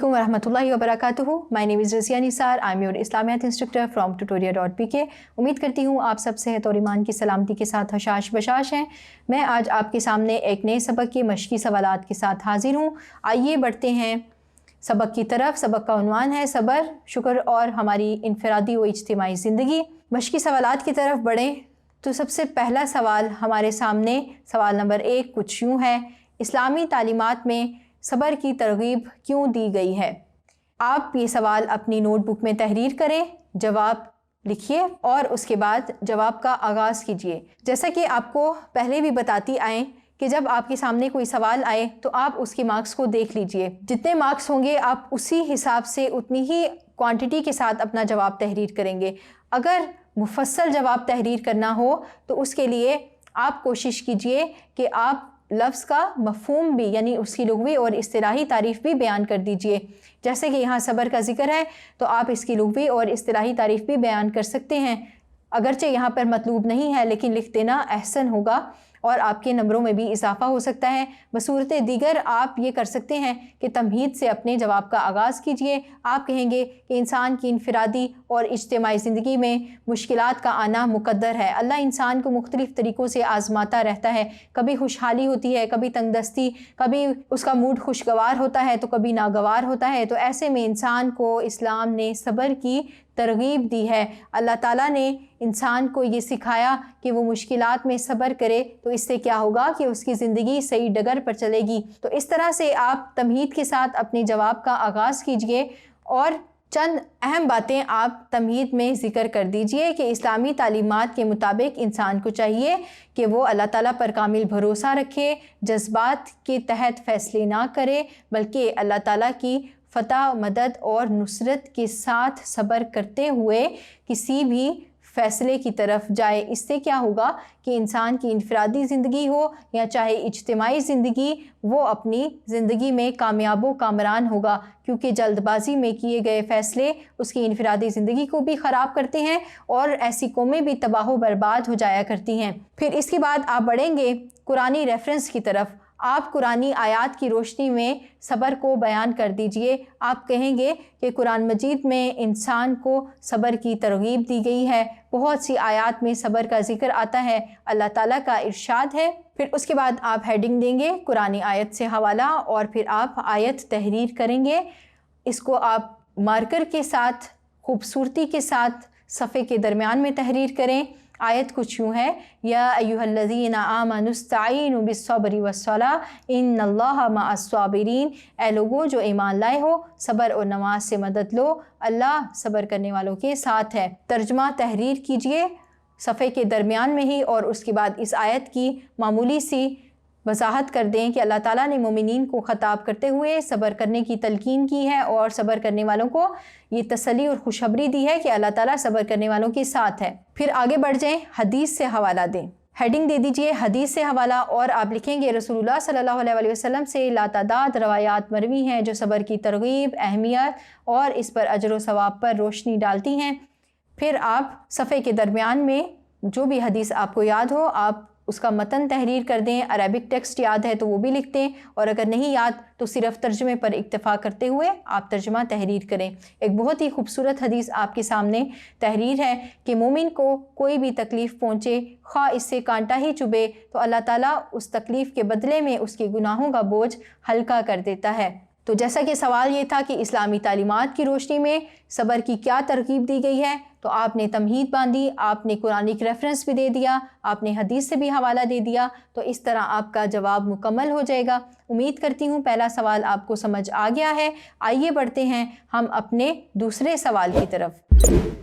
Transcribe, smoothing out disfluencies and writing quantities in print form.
Assalamualaikum warahmatullahi wabarakatuh. My name is Razia Nisar. I'm your Islamiyat instructor from tutoria.pk. उम्मीद करती हूँ आप सब सेहत और ईमान की सलामती के साथ हशाश बशाश हैं। मैं आज आपके सामने एक नए सबक के मशकी सवालात के साथ हाजिर हूँ। आइए बढ़ते हैं सबक की तरफ। सबक का उन्वान है सब्र, शुक्र और हमारी इनफरादी व इज्तिमाई ज़िंदगी। मशकी सवालात की तरफ बढ़ें तो सबसे पहला सवाल हमारे सामने, सवाल नंबर 1 कुछ यूँ है, इस्लामी तालीमात में सब्र की तरगीब क्यों दी गई है? आप ये सवाल अपनी नोटबुक में तहरीर करें, जवाब लिखिए और उसके बाद जवाब का आगाज़ कीजिए। जैसा कि आपको पहले भी बताती आएँ कि जब आपके सामने कोई सवाल आए तो आप उसके मार्क्स को देख लीजिए। जितने मार्क्स होंगे आप उसी हिसाब से उतनी ही क्वांटिटी के साथ अपना जवाब तहरीर करेंगे। अगर मुफस्सल जवाब तहरीर करना हो तो उसके लिए आप कोशिश कीजिए कि आप लफ्ज़ का मफ़हूम भी यानी उसकी लुग़वी और इस्तिलाही तारीफ़ भी बयान कर दीजिए। जैसे कि यहाँ सब्र का ज़िक्र है तो आप इसकी लुग़वी और इस्तिलाही तारीफ़ भी बयान कर सकते हैं। अगरचे यहाँ पर मतलूब नहीं है लेकिन लिख देना अहसन होगा और आपके नंबरों में भी इजाफ़ा हो सकता है। बसूरत दीगर आप ये कर सकते हैं कि तमहीद से अपने जवाब का आगाज़ कीजिए। आप कहेंगे कि इंसान की इनफरादी और इज्तिमाई ज़िंदगी में मुश्किलात का आना मुक़द्दर है। अल्लाह इंसान को मुख्तलिफ़ तरीक़ों से आज़माता रहता है। कभी खुशहाली होती है, कभी तंगदस्ती, कभी उसका मूड खुशगवार होता है तो कभी नागवार होता है। तो ऐसे में इंसान को इस्लाम ने सब्र की तरगीब दी है। अल्लाह ताला ने इंसान को ये सिखाया कि वो मुश्किलात में सब्र करे तो इससे क्या होगा कि उसकी ज़िंदगी सही डगर पर चलेगी। तो इस तरह से आप तमहीद के साथ अपने जवाब का आगाज़ कीजिए और चंद अहम बातें आप तमहीद में ज़िक्र कर दीजिए कि इस्लामी तालीमात के मुताबिक इंसान को चाहिए कि वो अल्लाह ताला पर कामिल भरोसा रखे, जज्बात के तहत फ़ैसले ना करे बल्कि अल्लाह ताला की फ़तह, मदद और नुसरत के साथ सब्र करते हुए किसी भी फ़ैसले की तरफ जाए। इससे क्या होगा कि इंसान की इनफरादी ज़िंदगी हो या चाहे इज्तिमाई ज़िंदगी, वो अपनी ज़िंदगी में कामयाब व कामरान होगा, क्योंकि जल्दबाजी में किए गए फ़ैसले उसकी इनफरादी ज़िंदगी को भी ख़राब करते हैं और ऐसी कौमें भी तबाह व बर्बाद हो जाया करती हैं। फिर इसके बाद आप बढ़ेंगे कुरानी रेफरेंस की तरफ। आप कुरानी आयात की रोशनी में सब्र को बयान कर दीजिए। आप कहेंगे कि कुरान मजीद में इंसान को सब्र की तरगीब दी गई है। बहुत सी आयात में सब्र का ज़िक्र आता है। अल्लाह ताला का इरशाद है। फिर उसके बाद आप हेडिंग देंगे कुरानी आयत से हवाला और फिर आप आयत तहरीर करेंगे। इसको आप मार्कर के साथ खूबसूरती के साथ सफ़े के दरमियान में तहरीर करें। आयत कुछ यूँ है, या अय्युहल्लज़ीना आमनुस्तईनु बिस्सब्रि वस्सलाह इन्नल्लाहा मअस्साबिरीन। ए लोगो जो ईमान लाए हो, सब्र और नमाज से मदद लो, अल्लाह सब्र करने वालों के साथ है। तर्जुमा तहरीर कीजिए सफ़े के दरमियान में ही और उसके बाद इस आयत की मामूली सी वजाहत कर दें कि अल्लाह ताला ने मोमिनीन को ख़ताब करते हुए सब्र करने की तलकीन की है और सब्र करने वालों को ये तसल्ली और खुशखबरी दी है कि अल्लाह ताला सब्र करने वालों के साथ है। फिर आगे बढ़ जाएं, हदीस से हवाला दें। हेडिंग दे दीजिए हदीस से हवाला और आप लिखेंगे रसूलुल्लाह सल्लल्लाहु अलैहि वसल्लम से लातादाद रवायात मरवी हैं जो सब्र की तरगीब, अहमियत और इस पर अजर व सवाब पर रोशनी डालती हैं। फिर आप सफ़े के दरमियान में जो भी हदीस आपको याद हो आप उसका मतन तहरीर कर दें। अरबिक टेक्स्ट याद है तो वो भी लिख दें और अगर नहीं याद तो सिर्फ तर्जुमे पर इक्तफ़ा करते हुए आप तर्जुमा तहरीर करें। एक बहुत ही खूबसूरत हदीस आपके सामने तहरीर है कि मोमिन को कोई भी तकलीफ़ पहुँचे, ख़्वा इससे कांटा ही चुभे, तो अल्लाह ताला उस तकलीफ़ के बदले में उसके गुनाहों का बोझ हल्का कर देता है। तो जैसा कि सवाल ये था कि इस्लामी तालीमात की रोशनी में सब्र की क्या तरकीब दी गई है, तो आपने तमहीद बांधी, आपने कुरानिक रेफरेंस भी दे दिया, आपने हदीस से भी हवाला दे दिया, तो इस तरह आपका जवाब मुकम्मल हो जाएगा। उम्मीद करती हूँ पहला सवाल आपको समझ आ गया है। आइए बढ़ते हैं हम अपने दूसरे सवाल की तरफ।